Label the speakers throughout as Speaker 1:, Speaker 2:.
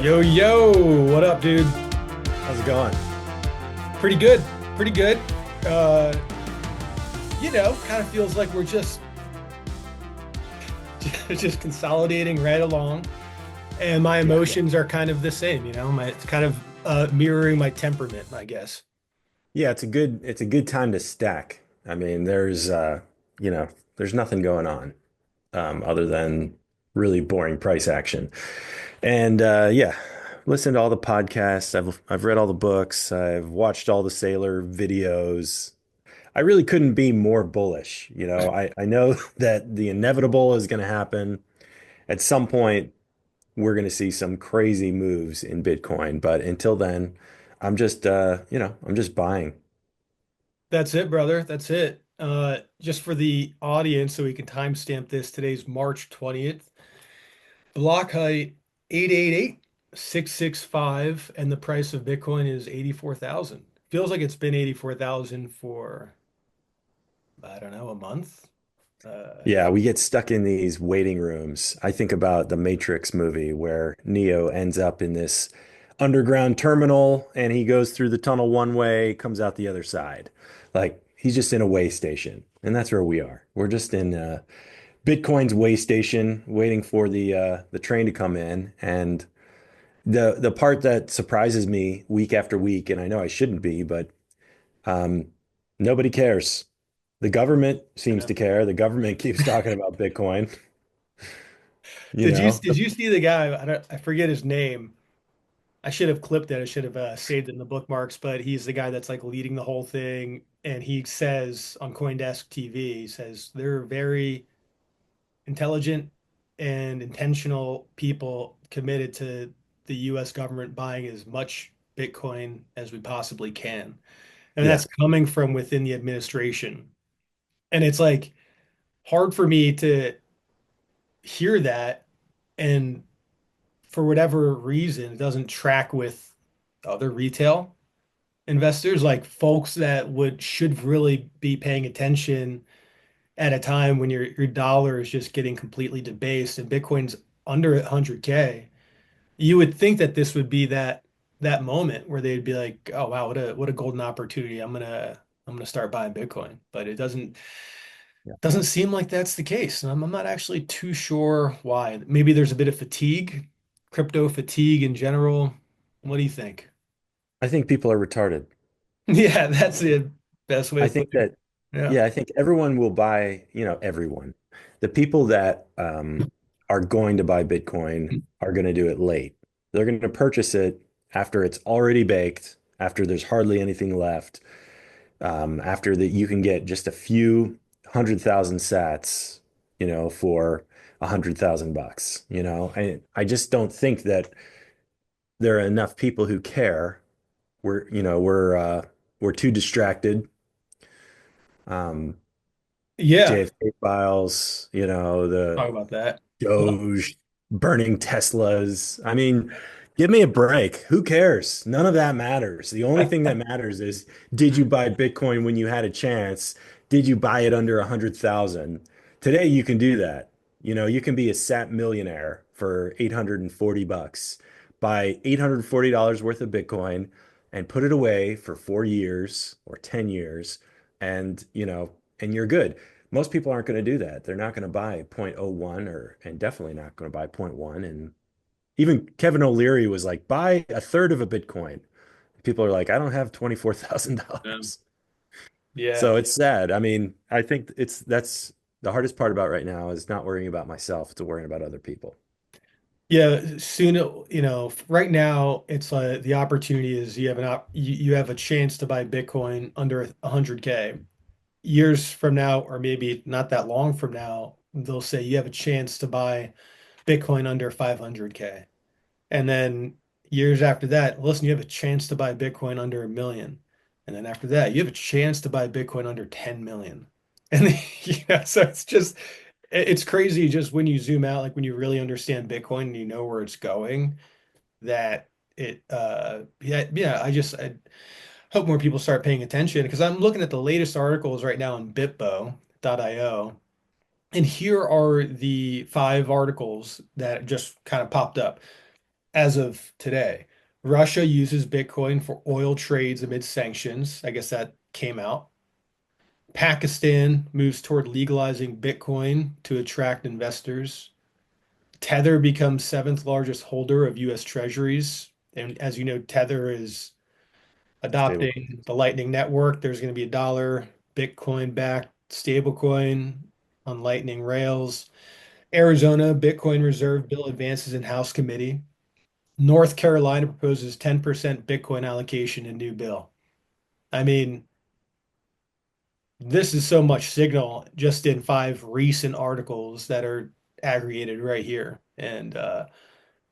Speaker 1: Yo, yo, what up, dude?
Speaker 2: How's it going?
Speaker 1: Pretty good, pretty good. Uh, kind of feels like we're just just consolidating right along, and my
Speaker 2: Yeah.
Speaker 1: emotions are kind of the same, it's kind of mirroring my temperament, I guess.
Speaker 2: Yeah, it's a good time to stack. I mean, you know, there's nothing going on other than really boring price action. And yeah, listened to all the podcasts. I've read all the books. I've watched all the sailor videos. I really couldn't be more bullish. I know that the inevitable is going to happen. At some point, we're going to see some crazy moves in Bitcoin, but until then, I'm just buying.
Speaker 1: That's it, brother. That's it. Just for the audience, so we can timestamp this. Today's March 20th. Block height 888,665, and the price of Bitcoin is 84,000. Feels like it's been 84,000 for, I don't know, a month.
Speaker 2: Yeah, we get stuck in these waiting rooms. I think about the Matrix movie where Neo ends up in this underground terminal and he goes through the tunnel one way, comes out the other side. Like he's just in a way station. And that's where we are. We're just in Bitcoin's way station waiting for the train to come in. And the part that surprises me week after week, and I know I shouldn't be, but um, nobody cares. The government
Speaker 1: I
Speaker 2: seems
Speaker 1: know.
Speaker 2: to care. The government keeps talking about Bitcoin. You
Speaker 1: Did you
Speaker 2: know,
Speaker 1: did you see the guy? I forget his name. I should have clipped it. I should have saved it in the bookmarks. But he's the guy that's like leading the whole thing, and he says on CoinDesk TV, he says they're very intelligent and intentional people committed to the U.S. government buying as much Bitcoin as we possibly can, and
Speaker 2: yeah.
Speaker 1: that's coming from within the administration. And it's like hard for me to hear that and for whatever reason, it doesn't track with other retail investors, like folks that would should really be paying attention at a time when your dollar is just getting completely debased and Bitcoin's under 100K. You would think that this would be that moment where they'd be like, "Oh wow, what a golden opportunity. I'm gonna start buying Bitcoin." But it
Speaker 2: Yeah.
Speaker 1: doesn't seem like that's the case. And I'm not actually too sure why. Maybe there's a bit of fatigue, crypto fatigue in general. What do you think?
Speaker 2: I think people are retarded.
Speaker 1: Yeah, that's the best way
Speaker 2: I
Speaker 1: of
Speaker 2: think
Speaker 1: putting it.
Speaker 2: that,
Speaker 1: Yeah.
Speaker 2: yeah, I think everyone will buy, everyone. The people that are going to buy Bitcoin are going to do it late. They're going to purchase it after it's already baked, after there's hardly anything left, after that you can get just a few 100,000 sats, for 100,000 bucks. I just don't think that there are enough people who care. We're too distracted. Um,
Speaker 1: Yeah.
Speaker 2: JFK files,
Speaker 1: Talk
Speaker 2: the
Speaker 1: about that. Well,
Speaker 2: Doge, burning Teslas. I mean, give me a break. Who cares? None of that matters. The only thing that matters is did you buy Bitcoin when you had a chance? Did you buy it under 100,000? Today you can do that. You can be a sat millionaire for 840 bucks. Buy $840 worth of Bitcoin and put it away for 4 years or 10 years and you're good. Most people aren't going to do that. They're not going to buy zero point zero 0.01 and definitely not going to buy zero point 0.1. And even Kevin O'Leary was like, buy a third of a Bitcoin. People are like, I don't have
Speaker 1: yeah.
Speaker 2: $24,000.
Speaker 1: Yeah.
Speaker 2: So it's sad. I mean, I think that's the hardest part about right now is not worrying about myself, it's worrying about other people.
Speaker 1: Yeah, soon, right now it's the opportunity is you have a chance to buy Bitcoin under 100K. Years from now, or maybe not that long from now, they'll say you have a chance to buy Bitcoin under 500K. And then years after that, listen, you have a chance to buy Bitcoin under 1 million. And then after that, you have a chance to buy Bitcoin under 10 million. And so it's crazy just when you zoom out, like when you really understand Bitcoin and you know where it's going, that I hope more people start paying attention because I'm looking at the latest articles right now on bitbo.io. And here are the 5 articles that just kind of popped up. as of today. Russia uses Bitcoin for oil trades amid sanctions. I guess that came out. Pakistan moves toward legalizing Bitcoin to attract investors. Tether becomes seventh largest holder of US Treasuries. And as you know, Tether is
Speaker 2: Stable.
Speaker 1: adopting the Lightning Network. There's going to be a dollar Bitcoin backed stablecoin on Lightning rails. Arizona Bitcoin Reserve Bill advances in House Committee. North Carolina proposes 10% Bitcoin allocation in new bill. I mean, this is so much signal just in five recent articles that are aggregated right here. And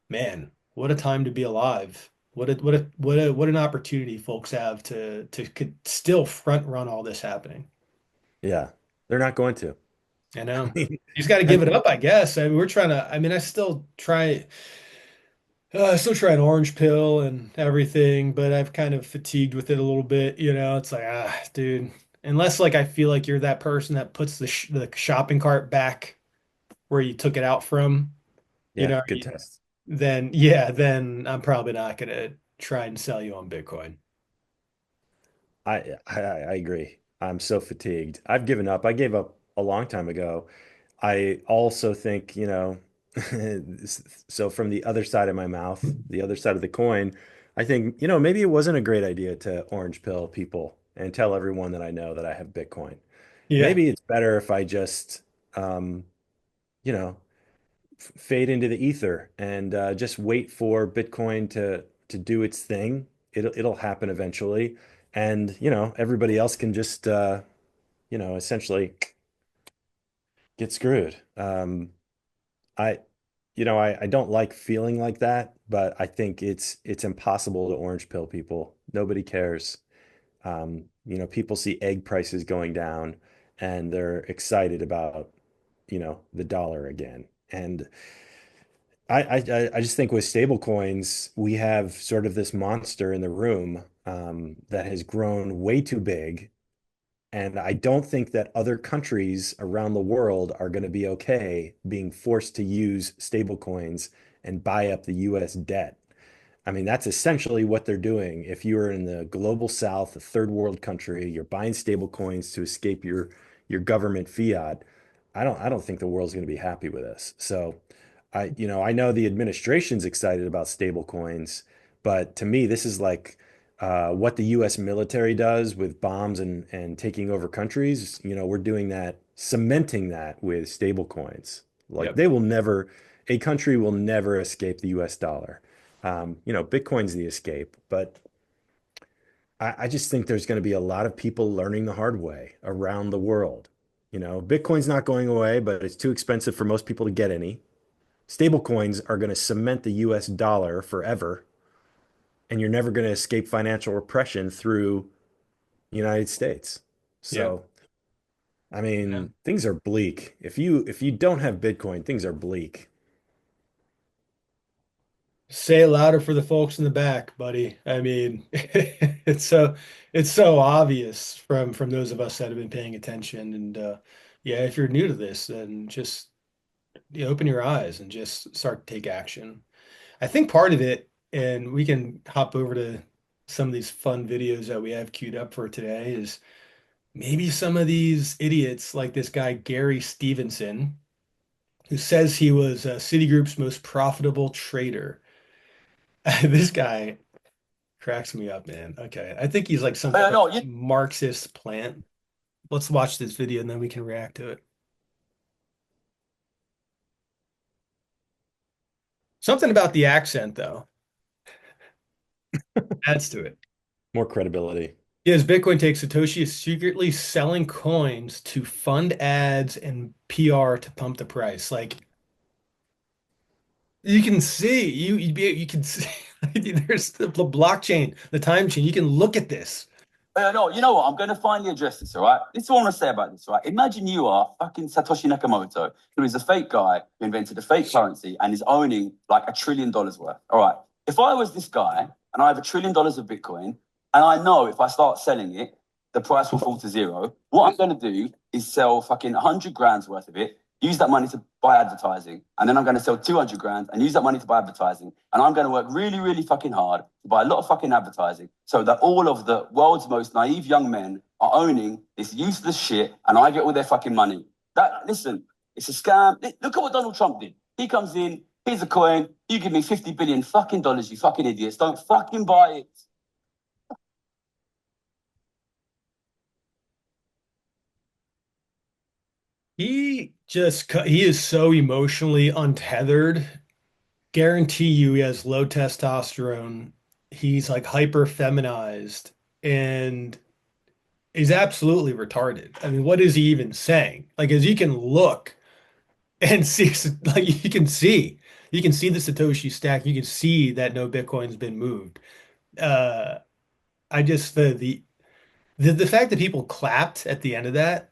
Speaker 1: man, what a time to be alive. What an opportunity folks have to could still front run all this happening.
Speaker 2: Yeah, they're not going to.
Speaker 1: I
Speaker 2: I
Speaker 1: know.
Speaker 2: mean,
Speaker 1: You just got to
Speaker 2: I
Speaker 1: give it
Speaker 2: mean,
Speaker 1: up, I guess. I mean, we're trying to, I mean, I still try an orange pill and everything, but I've kind of fatigued with it a little bit. It's like, dude, unless like I feel like you're that person that puts the shopping cart back where you took it out from, you
Speaker 2: yeah,
Speaker 1: know,
Speaker 2: good test.
Speaker 1: then yeah, then I'm probably not gonna try and sell you on Bitcoin.
Speaker 2: I agree. I'm so fatigued. I've given up. I gave up a long time ago. I also think, so from the other side of my mouth, the other side of the coin, I think, maybe it wasn't a great idea to orange pill people and tell everyone that I know that I have Bitcoin.
Speaker 1: Yeah,
Speaker 2: Maybe it's better if I just, um, you know, fade into the ether and just wait for Bitcoin to do its thing. It'll happen eventually, and everybody else can just essentially get screwed. I I don't like feeling like that, but I think it's impossible to orange pill people. Nobody cares. People see egg prices going down and they're excited about, the dollar again. And I just think with stable coins, we have sort of this monster in the room that has grown way too big. And I don't think that other countries around the world are going to be okay being forced to use stable coins and buy up the US debt. I mean, that's essentially what they're doing. If you're in the global south, a third world country, you're buying stable coins to escape your government fiat. I don't think the world's going to be happy with this. So I know the administration's excited about stable coins, but to me, this is like what the US military does with bombs and taking over countries. We're doing that, cementing that with stable coins. Like
Speaker 1: yep,
Speaker 2: a country will never escape the US dollar. Bitcoin's the escape, but I just think there's going to be a lot of people learning the hard way around the world. Bitcoin's not going away, but it's too expensive for most people to get any. Stable coins are going to cement the US dollar forever, and you're never going to escape financial repression through the United States.
Speaker 1: yep.
Speaker 2: So, I
Speaker 1: Yeah.
Speaker 2: mean, things are bleak. If you don't have Bitcoin, things are bleak.
Speaker 1: Say it louder for the folks in the back, buddy. I mean, it's so obvious from those of us that have been paying attention. And yeah, if you're new to this, then just open your eyes and just start to take action. I think part of it, and we can hop over to some of these fun videos that we have queued up for today, is maybe some of these idiots like this guy Gary Stevenson, who says he was Citigroup's most profitable trader. This guy cracks me up, man. Okay, I think he's like some sort of
Speaker 3: No, you
Speaker 1: Marxist plant. Let's watch this video and then we can react to it. Something about the accent, though, adds to it.
Speaker 2: More credibility.
Speaker 1: Yes, Bitcoin takes Satoshi is secretly selling coins to fund ads and PR to pump the price. Like you can see, you can see there's the blockchain, the time chain. You can look at this.
Speaker 3: no, you know what? I'm going to finally address this, all right? This is what I want to say about this, right? Imagine you are fucking Satoshi Nakamoto, who is a fake guy who invented a fake currency and is owning like $1 trillion worth. All right. If I was this guy and I have $1 trillion of Bitcoin and I know if I start selling it, the price will fall to zero, what I'm going to do is sell fucking 100 grand's worth of it, use that money to buy advertising, and then I'm going to sell 200 grand and use that money to buy advertising, and I'm going to work really, really fucking hard to buy a lot of fucking advertising, so that all of the world's most naive young men are owning this useless shit, and I get all their fucking money. That listen, it's a scam. Look at what Donald Trump did. He comes in, here's a coin. You give me 50 billion fucking dollars, you fucking idiots. Don't fucking buy it.
Speaker 1: He is so emotionally untethered. Guarantee you he has low testosterone. He's like hyper feminized and is absolutely retarded. I mean, what is he even saying? Like, as you can look and see, like you can see the Satoshi stack. You can see that no Bitcoin's been moved. Uh, I just the fact that people clapped at the end of that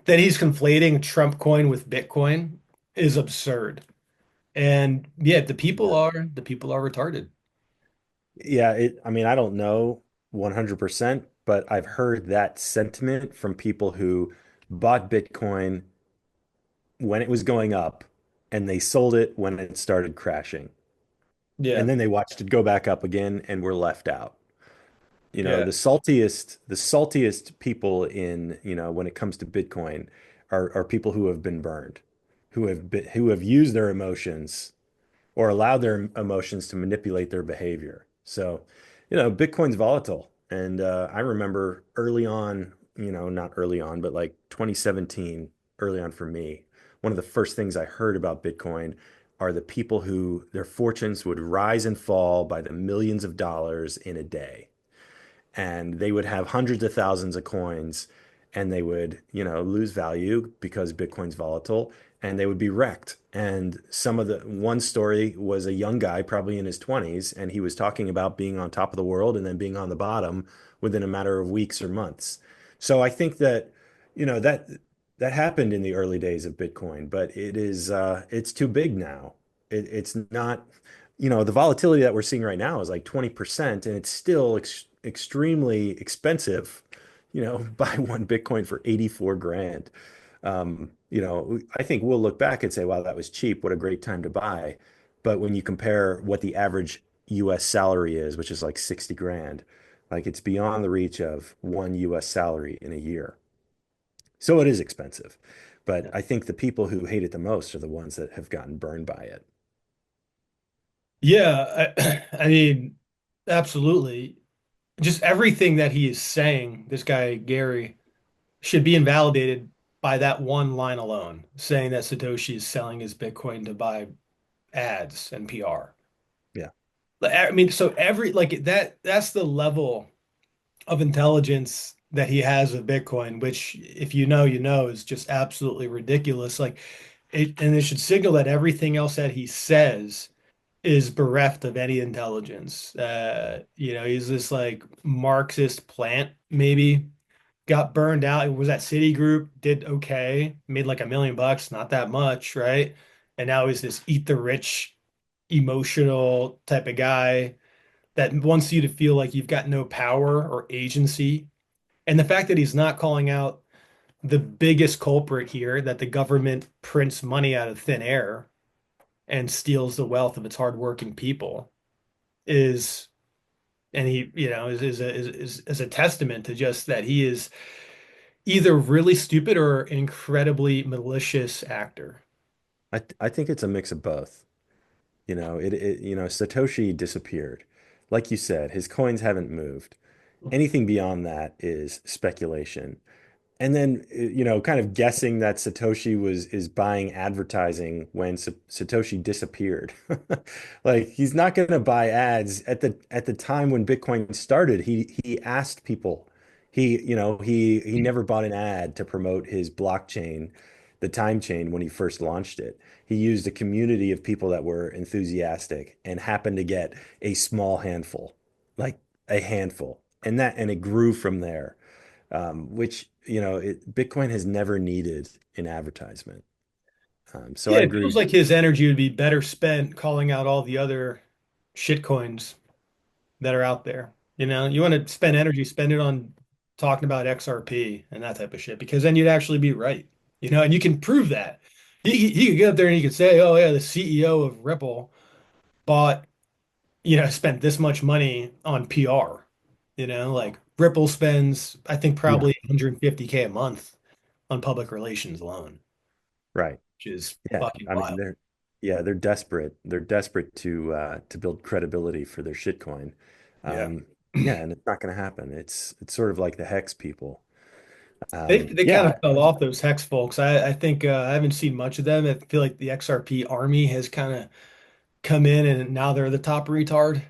Speaker 1: he's conflating Trump coin with Bitcoin is absurd. And yeah,
Speaker 2: Yeah.
Speaker 1: the people are retarded.
Speaker 2: Yeah, I mean, I don't know 100%, but I've heard that sentiment from people who bought Bitcoin when it was going up and they sold it when it started crashing. And
Speaker 1: Yeah,
Speaker 2: then they watched it go back up again and were left out. You know,
Speaker 1: yeah,
Speaker 2: the saltiest people in, when it comes to Bitcoin are people who have been burned, who have used their emotions or allow their emotions to manipulate their behavior. So, Bitcoin's volatile. And I remember early on, not early on, but like 2017, early on for me, one of the first things I heard about Bitcoin are the people who their fortunes would rise and fall by the millions of dollars in a day, and they would have hundreds of thousands of coins, and they would, lose value because Bitcoin's volatile, and they would be wrecked. And some of the one story was a young guy, probably in his 20s, and he was talking about being on top of the world and then being on the bottom within a matter of weeks or months. So I think that, that happened in the early days of Bitcoin, but it's too big now. It's not, the volatility that we're seeing right now is like 20%, and it's still extremely expensive, buy one Bitcoin for 84 grand. I think we'll look back and say, wow, that was cheap. What a great time to buy. But when you compare what the average US salary is, which is like 60 grand, like it's beyond the reach of one US salary in a year. So it is expensive. But I think the people who hate it the most are the ones that have gotten burned by it.
Speaker 1: yeah. I mean, absolutely. Just everything that he is saying, this guy Gary, should be invalidated by that one line alone, saying that Satoshi is selling his Bitcoin to buy ads and PR.
Speaker 2: Yeah.
Speaker 1: I mean, so every like that's the level of intelligence that he has of Bitcoin, which if you know, you know, is just absolutely ridiculous. And it should signal that everything else that he says is bereft of any intelligence. He's this like Marxist plant, maybe got burned out. It was at Citigroup, did okay, made like $1 million, not that much, right? And now he's this eat the rich, emotional type of guy that wants you to feel like you've got no power or agency. And the fact that he's not calling out the biggest culprit here, that the government prints money out of thin air and steals the wealth of its hardworking people, is and he, is a testament to just that he is either really stupid or incredibly malicious actor.
Speaker 2: I think it's a mix of both. Satoshi disappeared. Like you said, his coins haven't moved. Anything beyond that is speculation. And then, kind of guessing that Satoshi is buying advertising when Satoshi disappeared. Like he's not going to buy ads at the time when Bitcoin started. He asked people. He never bought an ad to promote his blockchain, the time chain when he first launched it. He used a community of people that were enthusiastic and happened to get a small handful, like a handful, and it grew from there, which Bitcoin has never needed an advertisement. So I
Speaker 1: Yeah, it feels
Speaker 2: agree.
Speaker 1: like his energy would be better spent calling out all the other shit coins that are out there. You want to spend energy, spend it on talking about XRP and that type of shit, because then you'd actually be right. And you can prove that. He could get up there and he could say, "Oh yeah, the CEO of Ripple bought, spent this much money on PR." Like Ripple spends, I think,
Speaker 2: Yeah,
Speaker 1: probably 150K a month on public relations alone,
Speaker 2: right.
Speaker 1: which is
Speaker 2: Yeah,
Speaker 1: fucking
Speaker 2: I mean
Speaker 1: wild.
Speaker 2: they're desperate. They're desperate to build credibility for their shitcoin.
Speaker 1: Yeah.
Speaker 2: Um, yeah, and it's not going to happen. It's sort of like the hex people.
Speaker 1: They kind
Speaker 2: Yeah,
Speaker 1: of fell off, those Hex folks. I think I haven't seen much of them. I feel like the XRP army has kind of come in and now they're the top retard.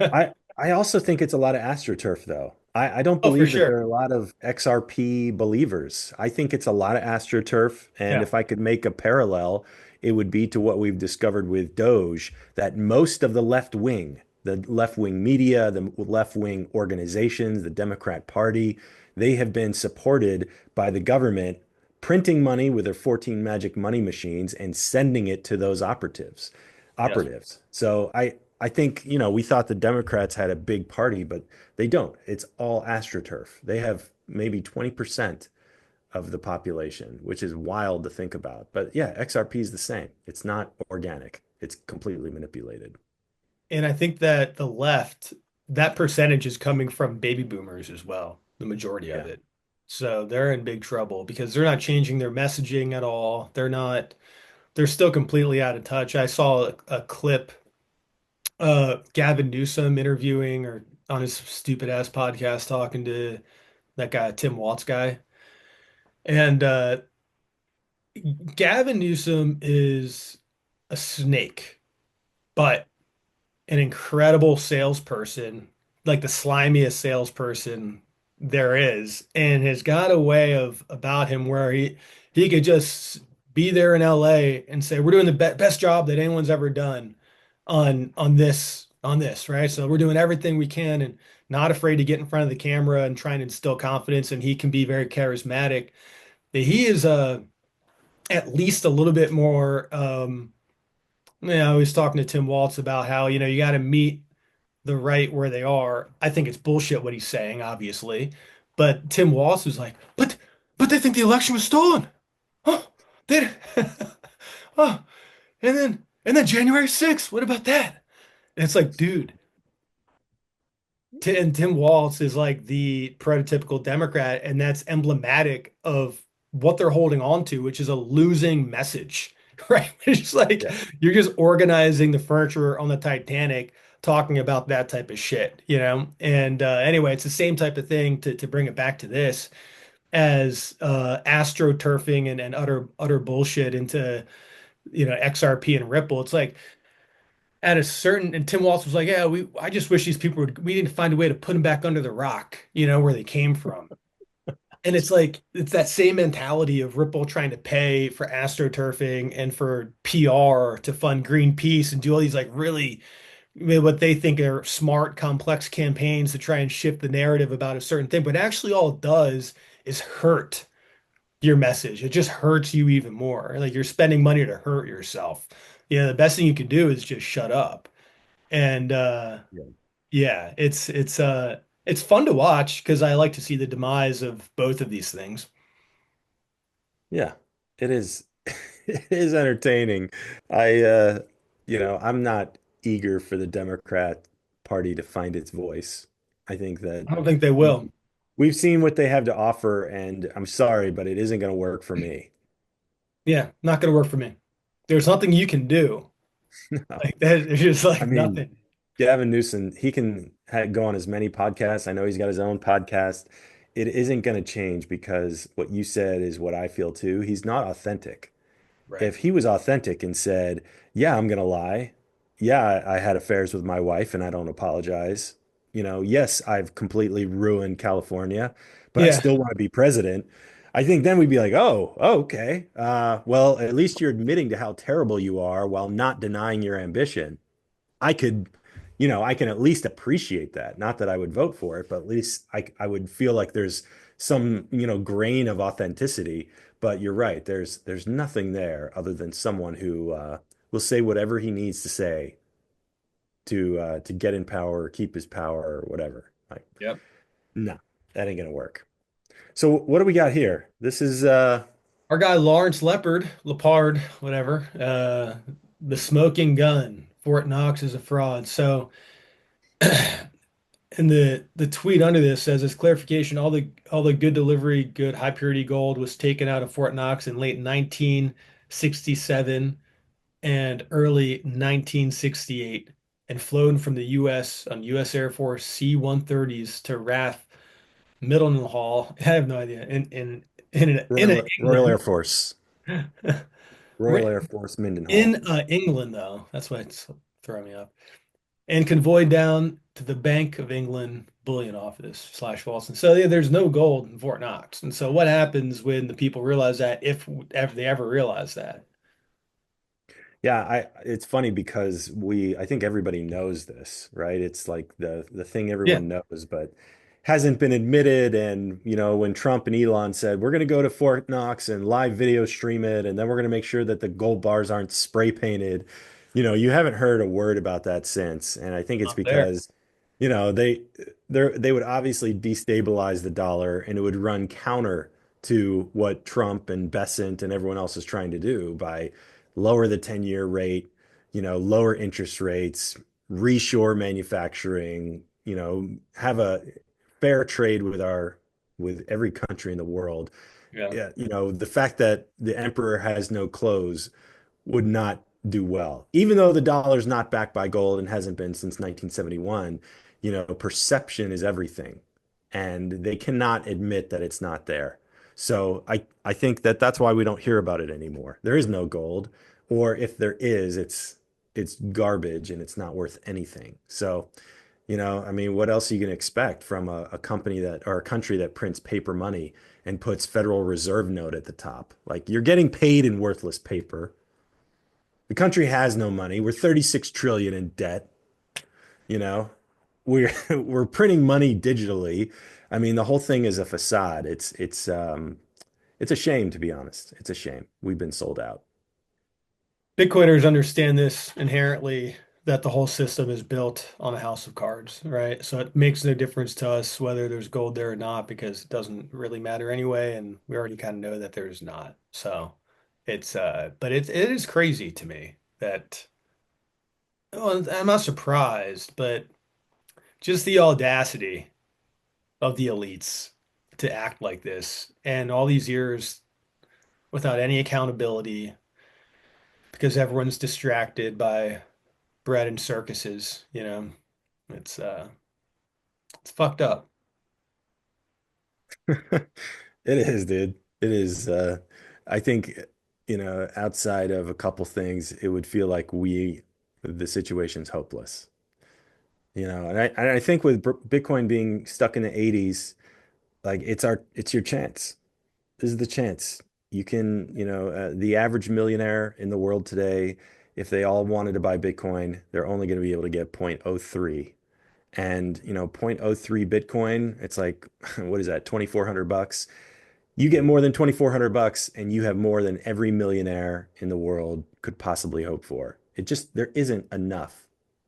Speaker 2: I also think it's a lot of AstroTurf though. I don't
Speaker 1: Oh, for
Speaker 2: believe that
Speaker 1: sure.
Speaker 2: there are a lot of XRP believers. I think it's a lot of AstroTurf, and
Speaker 1: Yeah.
Speaker 2: if I could make a parallel, it would be to what we've discovered with Doge, that most of the left wing media, the left wing organizations, the Democrat Party, they have been supported by the government printing money with their 14 magic money machines and sending it to those
Speaker 1: Yes.
Speaker 2: operatives. So I think, we thought the Democrats had a big party, but they don't. It's all AstroTurf. They have maybe 20% of the population, which is wild to think about. But yeah, XRP is the same. It's not organic. It's completely manipulated.
Speaker 1: And I think that the left, that percentage is coming from baby boomers as well, the majority of
Speaker 2: Yeah.
Speaker 1: it. So they're in big trouble because they're not changing their messaging at all. They're still completely out of touch. I saw a clip, Gavin Newsom interviewing or on his stupid ass podcast talking to that guy, Tim Waltz guy. And Gavin Newsom is a snake, but an incredible salesperson, like the slimiest salesperson there is, and has got a way of about him where he could just be there in LA and say, "We're doing the best job that anyone's ever done on this, right? So we're doing everything we can and not afraid to get in front of the camera and trying to instill confidence." And he can be very charismatic. But he is at least a little bit more. I was talking to Tim Waltz about how you got to meet the right where they are. I think it's bullshit what he's saying, obviously. But Tim Walz is like, but they think the election was stolen. Oh, they oh, and then January 6th, what about that? And it's like, dude, and Tim Walz is like the prototypical Democrat, and that's emblematic of what they're holding on to, which is a losing message, right? It's like
Speaker 2: Yeah.
Speaker 1: you're just organizing the furniture on the Titanic, talking about that type of shit. And anyway, it's the same type of thing to bring it back to this as astroturfing and utter bullshit into XRP and Ripple. It's like at a certain and Tim Waltz was like, yeah, I just wish these people would we didn't find a way to put them back under the rock, where they came from. And it's like it's that same mentality of Ripple trying to pay for astroturfing and for PR to fund Greenpeace and do all these like really what they think are smart, complex campaigns to try and shift the narrative about a certain thing. But actually all it does is hurt your message. It just hurts you even more. Like you're spending money to hurt yourself. The best thing you can do is just shut up. And
Speaker 2: Yeah.
Speaker 1: yeah, it's fun to watch because I like to see the demise of both of these things.
Speaker 2: Yeah. It is it is entertaining. I I'm not eager for the Democrat Party to find its voice. I think that
Speaker 1: I don't think they will.
Speaker 2: we've seen what they have to offer, and I'm sorry, but it isn't going to work for me.
Speaker 1: Yeah, not gonna work for me. There's nothing you can do.
Speaker 2: No.
Speaker 1: Like that, there's just
Speaker 2: I
Speaker 1: like
Speaker 2: mean,
Speaker 1: nothing.
Speaker 2: Gavin Newsom, he can go on as many podcasts. I know he's got his own podcast. It isn't going to change because what you said is what I feel too. He's not authentic.
Speaker 1: Right.
Speaker 2: If he was authentic and said, "Yeah, I'm going to lie. Yeah, I had affairs with my wife and I don't apologize. Yes, I've completely ruined California, but I
Speaker 1: Yeah.
Speaker 2: still want to be president." I think then we'd be like, "Oh, okay. Well, at least you're admitting to how terrible you are while not denying your ambition." I could, I can at least appreciate that. Not that I would vote for it, but at least I would feel like there's some, grain of authenticity. But you're right. There's nothing there other than someone who will say whatever he needs to say to get in power or keep his power or whatever. Like,
Speaker 1: Yep.
Speaker 2: no, that ain't gonna work. So what do we got here? This is
Speaker 1: our guy Lawrence Lepard, whatever, the smoking gun, Fort Knox is a fraud. So, and the tweet under this says, as clarification, all the good delivery, good high purity gold was taken out of Fort Knox in late 1967 and early 1968 and flown from the U.S. on U.S. Air Force C-130s to RAF Mildenhall. I have no idea. In
Speaker 2: Royal Air
Speaker 1: England.
Speaker 2: Force, Royal
Speaker 1: We're
Speaker 2: Air Force Mindenhall.
Speaker 1: in England, though. That's why it's throwing me off. And convoyed down to the Bank of England bullion office slash Falston. So yeah, there's no gold in Fort Knox. And so what happens when the people realize that, if they ever realize that?
Speaker 2: Yeah, it's funny because I think everybody knows this, right? It's like the thing
Speaker 1: Yeah,
Speaker 2: everyone knows, but hasn't been admitted. And when Trump and Elon said we're going to go to Fort Knox and live video stream it, and then we're going to make sure that the gold bars aren't spray painted, you haven't heard a word about that since. And I think it's
Speaker 1: not there.
Speaker 2: because, you know, they they would obviously destabilize the dollar, and it would run counter to what Trump and Bessent and everyone else is trying to do by lower the 10-year rate, lower interest rates, reshore manufacturing, have a fair trade with every country in the world.
Speaker 1: Yeah.
Speaker 2: Yeah, the fact that the emperor has no clothes would not do well. Even though the dollar's not backed by gold and hasn't been since 1971, perception is everything. And they cannot admit that it's not there. So I think that that's why we don't hear about it anymore. There is no gold, or if there is, it's garbage and it's not worth anything. So, I mean, what else are you going to expect from a company that or a country that prints paper money and puts Federal Reserve note at the top? Like you're getting paid in worthless paper. The country has no money. We're 36 trillion in debt, you know. We're we're printing money digitally. I mean, the whole thing is a facade. It's a shame, to be honest. It's a shame. We've been sold out.
Speaker 1: Bitcoiners understand this inherently, that the whole system is built on a house of cards, right? So it makes no difference to us whether there's gold there or not because it doesn't really matter anyway, and we already kind of know that there's not. So but it is crazy to me that, well, I'm not surprised, but just the audacity of the elites to act like this and all these years without any accountability because everyone's distracted by bread and circuses, It's it's fucked up.
Speaker 2: It is, dude. It is. I think, outside of a couple things, it would feel like the situation's hopeless. And I think with Bitcoin being stuck in the 80s, like it's your chance. This is the chance. You can, the average millionaire in the world today, if they all wanted to buy Bitcoin, they're only going to be able to get zero point zero 0.03. And, zero point zero 0.03 Bitcoin, it's like, what is that, 2,400 bucks? You get more than 2,400 bucks and you have more than every millionaire in the world could possibly hope for. There isn't enough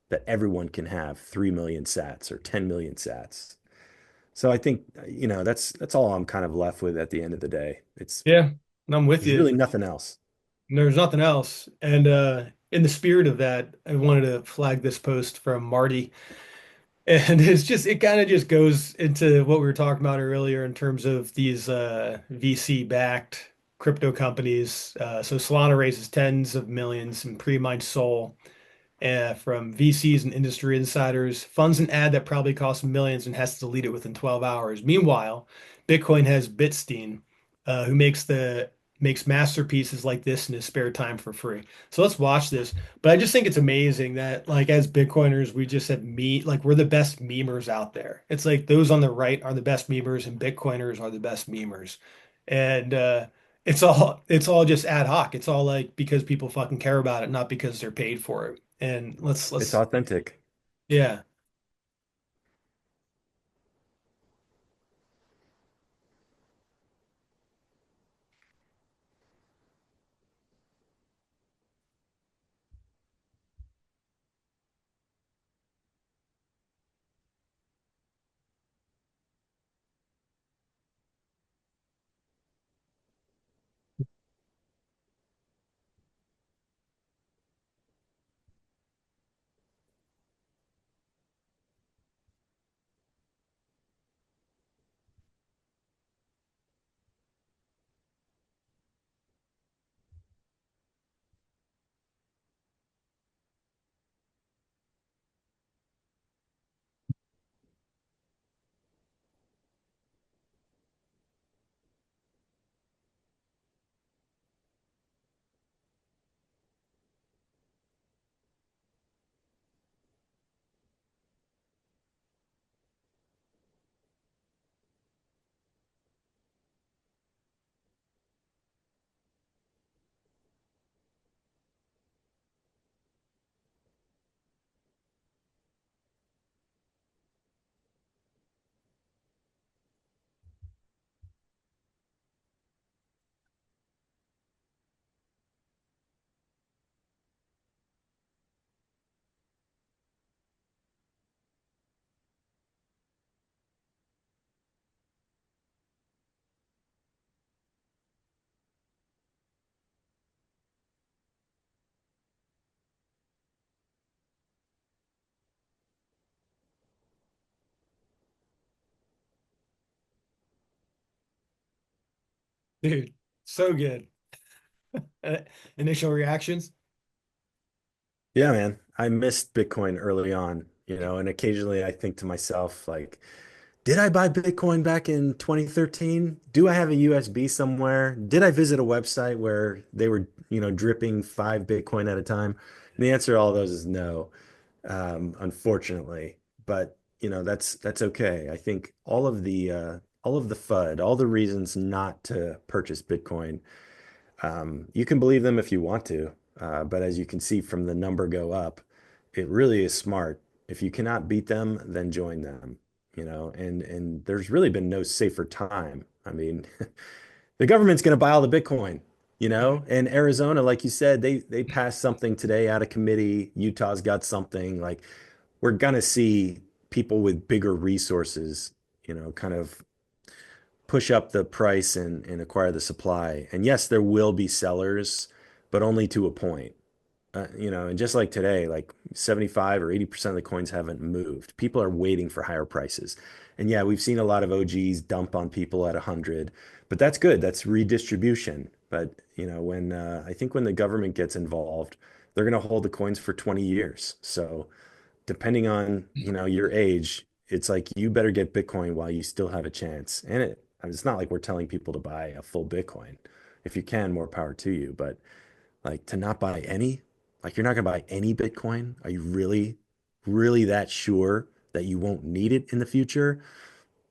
Speaker 2: that everyone can have 3 million sats or 10 million sats. So I think, that's all I'm kind of left with at the end of the day.
Speaker 1: Yeah, and I'm with
Speaker 2: There's
Speaker 1: you.
Speaker 2: really nothing else.
Speaker 1: There's nothing else. And in the spirit of that, I wanted to flag this post from Marty. And it kind of just goes into what we were talking about earlier in terms of these VC-backed crypto companies. So Solana raises tens of millions in pre-mined Sol from VCs and industry insiders, funds an ad that probably costs millions and has to delete it within 12 hours. Meanwhile, Bitcoin has Bitstein, who makes masterpieces like this in his spare time for free. So let's watch this. But I just think it's amazing that, like, as Bitcoiners, we just have like we're the best memers out there. It's like those on the right are the best memers, and Bitcoiners are the best memers. And it's all just ad hoc. It's all like because people fucking care about it, not because they're paid for it. And
Speaker 2: It's
Speaker 1: let's
Speaker 2: authentic.
Speaker 1: yeah. Dude, so good. Uh, Initial reactions?
Speaker 2: Yeah, man. I missed Bitcoin early on, and occasionally I think to myself, like, did I buy Bitcoin back in 2013? Do I have a USB somewhere? Did I visit a website where they were, dripping 5 Bitcoin at a time? And the answer to all those is no, unfortunately. But, that's okay. I think all of the FUD, all the reasons not to purchase Bitcoin, you can believe them if you want to, but as you can see from the number go up, it really is smart. If you cannot beat them, then join them, and there's really been no safer time. I mean, the government's going to buy all the Bitcoin, and Arizona, like you said, they passed something today out of committee. Utah's got something like we're going to see people with bigger resources, kind of push up the price and acquire the supply. And yes, there will be sellers, but only to a point. And just like today, like 75 or 80% of the coins haven't moved. People are waiting for higher prices. And yeah, we've seen a lot of OGs dump on people at 100, but that's good. That's redistribution. But, when I think when the government gets involved, they're going to hold the coins for 20 years. So depending on, your age, it's like you better get Bitcoin while you still have a chance. And it's not like we're telling people to buy a full Bitcoin. If you can, more power to you. But like to not buy any, like you're not gonna buy any Bitcoin. Are you really, really that sure that you won't need it in the future?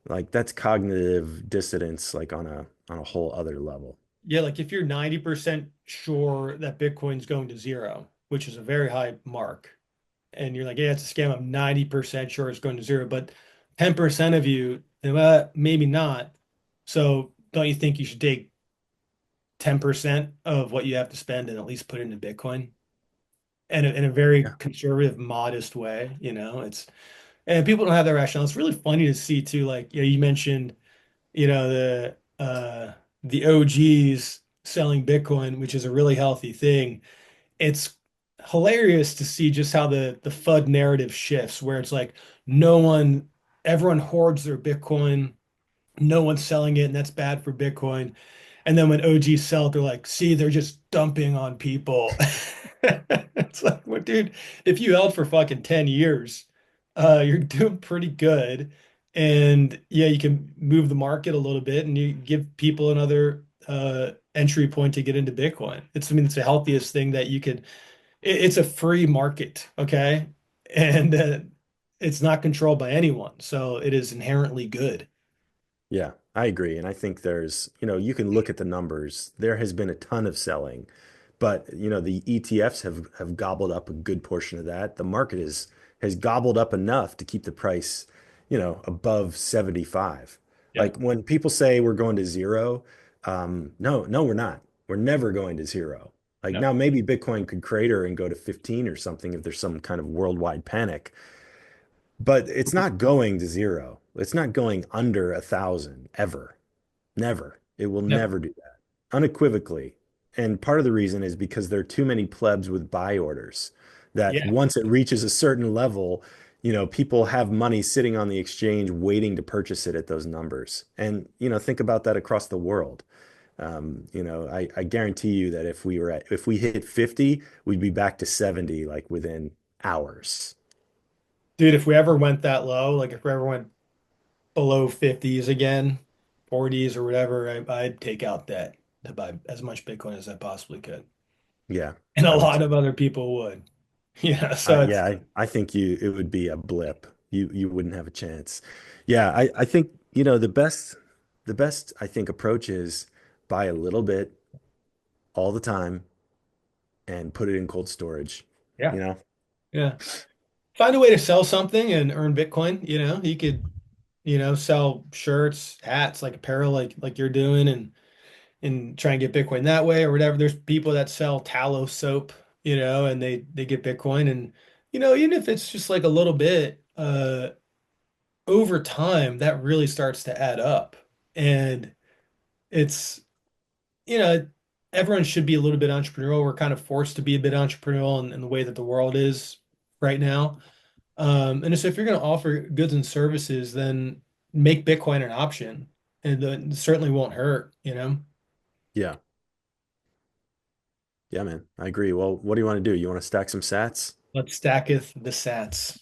Speaker 2: Like that's cognitive dissonance, like on a whole other level.
Speaker 1: Yeah, like if you're 90% sure that Bitcoin's going to zero, which is a very high mark, and you're like, yeah, it's a scam, I'm 90% sure it's going to zero, but 10% of you, maybe not. So don't you think you should take 10% of what you have to spend and at least put it into Bitcoin? And in a very
Speaker 2: Yeah.
Speaker 1: conservative, modest way, and people don't have that rationale. It's really funny to see too, like, you mentioned, you know, the OGs selling Bitcoin, which is a really healthy thing. It's hilarious to see just how the FUD narrative shifts, where it's like no one, everyone hoards their Bitcoin, no one's selling it, and that's bad for Bitcoin. And then when OGs sell it, they're like, see, they're just dumping on people. It's like, well, dude, if you held for fucking 10 years, you're doing pretty good. And yeah, you can move the market a little bit and you give people another entry point to get into Bitcoin. I mean, it's the healthiest thing that you could, it's a free market, okay? And it's not controlled by anyone. So it is inherently good.
Speaker 2: Yeah, I agree. And I think you can look at the numbers. There has been a ton of selling, but the ETFs have gobbled up a good portion of that. The market has gobbled up enough to keep the price, above 75.
Speaker 1: Yep.
Speaker 2: Like when people say we're going to zero, no, no, we're not. We're never going to zero. Like
Speaker 1: No.
Speaker 2: now maybe Bitcoin could crater and go to 15 or something if there's some kind of worldwide panic. But it's not going to zero. It's not going under 1,000 ever. Never. It will
Speaker 1: Never.
Speaker 2: never do that. Unequivocally. And part of the reason is because there are too many plebs with buy orders that
Speaker 1: Yeah.
Speaker 2: once it reaches a certain level, people have money sitting on the exchange waiting to purchase it at those numbers. And, think about that across the world. I guarantee you that if we hit 50, we'd be back to 70 like within hours.
Speaker 1: Dude, if we ever went that low, like if we ever went below 50s again, 40s or whatever, I'd take out debt to buy as much Bitcoin as I possibly could.
Speaker 2: Yeah,
Speaker 1: And a
Speaker 2: I would
Speaker 1: lot
Speaker 2: too.
Speaker 1: of other people would. Yeah, so
Speaker 2: Yeah, I think it would be a blip. You wouldn't have a chance. Yeah, I think, the best I think approach is buy a little bit all the time and put it in cold storage.
Speaker 1: yeah,
Speaker 2: You know?
Speaker 1: yeah. Find a way to sell something and earn Bitcoin, you could, sell shirts, hats, like apparel like you're doing and try and get Bitcoin that way or whatever. There's people that sell tallow soap, and they get Bitcoin and even if it's just like a little bit, over time that really starts to add up. And it's, you know, everyone should be a little bit entrepreneurial. We're kind of forced to be a bit entrepreneurial in the way that the world is right now. And so if you're going to offer goods and services, then make Bitcoin an option, and it certainly won't hurt.
Speaker 2: Yeah. Yeah, man. I agree. Well, what do you want to do? You want to stack some sats?
Speaker 1: Let's stacketh the sats.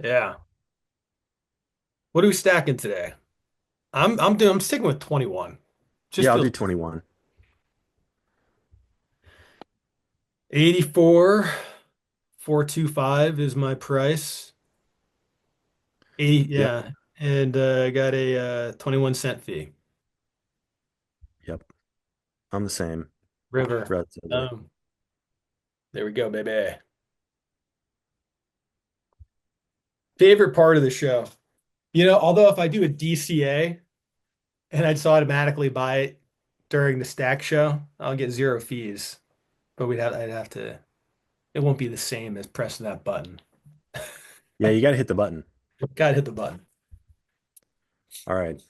Speaker 1: Yeah. What are we stacking today? I'm sticking with 21. Just
Speaker 2: Yeah, I'll
Speaker 1: feels
Speaker 2: do 21.
Speaker 1: 84, 425 is my price. 80,
Speaker 2: Yep.
Speaker 1: yeah. And I got a 21-cent fee.
Speaker 2: Yep. I'm the same,
Speaker 1: River.
Speaker 2: relatively.
Speaker 1: Um, there we go, baby. Favorite part of the show. Although if I do a DCA and I'd just automatically buy it during the stack show, I'll get zero fees. But I'd have to, it won't be the same as pressing that button.
Speaker 2: Yeah, you got to hit the button.
Speaker 1: Gotta hit the button.
Speaker 2: All right.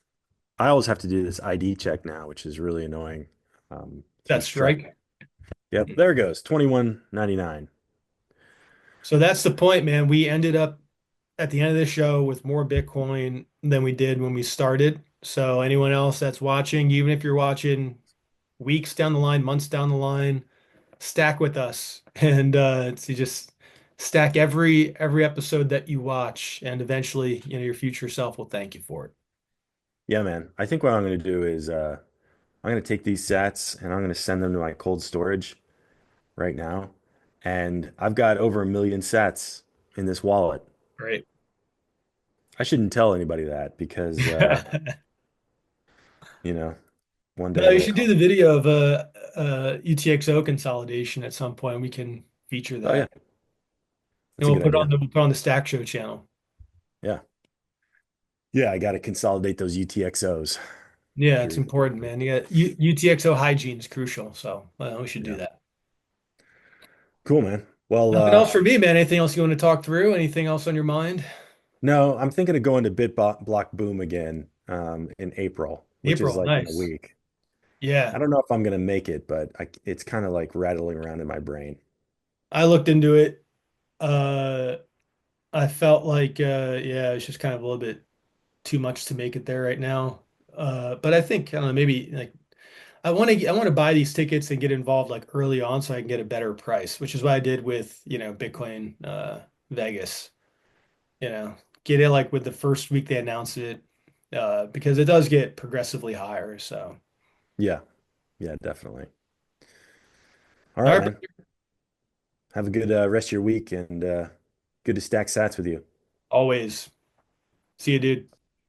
Speaker 2: I always have to do this ID check now, which is really annoying.
Speaker 1: That's
Speaker 2: Keeps track.
Speaker 1: strike.
Speaker 2: Yep, there it goes. 21.99.
Speaker 1: So that's the point, man. We ended up at the end of the show with more Bitcoin than we did when we started. So anyone else that's watching, even if you're watching weeks down the line, months down the line, stack with us and to just stack every episode that you watch, and eventually, your future self will thank you for it.
Speaker 2: Yeah, man. I think what I'm going to do is I'm going to take these sats and I'm going to send them to my cold storage right now. And I've got over 1 million sats in this wallet.
Speaker 1: Great.
Speaker 2: I shouldn't tell anybody that because, you know, one day
Speaker 1: No, you
Speaker 2: they'll
Speaker 1: should do
Speaker 2: call.
Speaker 1: the video of UTXO consolidation at some point. We can feature
Speaker 2: Oh, yeah,
Speaker 1: that. And
Speaker 2: that's a good idea.
Speaker 1: we'll put on the Stack Show channel.
Speaker 2: Yeah. Yeah, I got to consolidate those UTXOs.
Speaker 1: Yeah, it's
Speaker 2: Period.
Speaker 1: important, man. You got UTXO hygiene is crucial, so we should do
Speaker 2: Yeah.
Speaker 1: that.
Speaker 2: Cool, man. Well,
Speaker 1: Nothing else for me, man. Anything else you want to talk through? Anything else on your mind?
Speaker 2: no, I'm thinking of going to Block Boom again in April, which is
Speaker 1: April,
Speaker 2: like in a
Speaker 1: nice.
Speaker 2: week. I
Speaker 1: Yeah,
Speaker 2: don't know if I'm gonna make it, but it's kind of like rattling around in my brain.
Speaker 1: I looked into it. Uh, I felt like, yeah, it's just kind of a little bit too much to make it there right now. But I think, I don't know, maybe like I want to buy these tickets and get involved like early on so I can get a better price, which is what I did with, Bitcoin Vegas. Get it like with the first week they announced it, because it does get progressively higher. So,
Speaker 2: Yeah, yeah, definitely. All
Speaker 1: all
Speaker 2: right,
Speaker 1: right,
Speaker 2: man. Have a good rest of your week and good to stack sats with you.
Speaker 1: always see you, dude.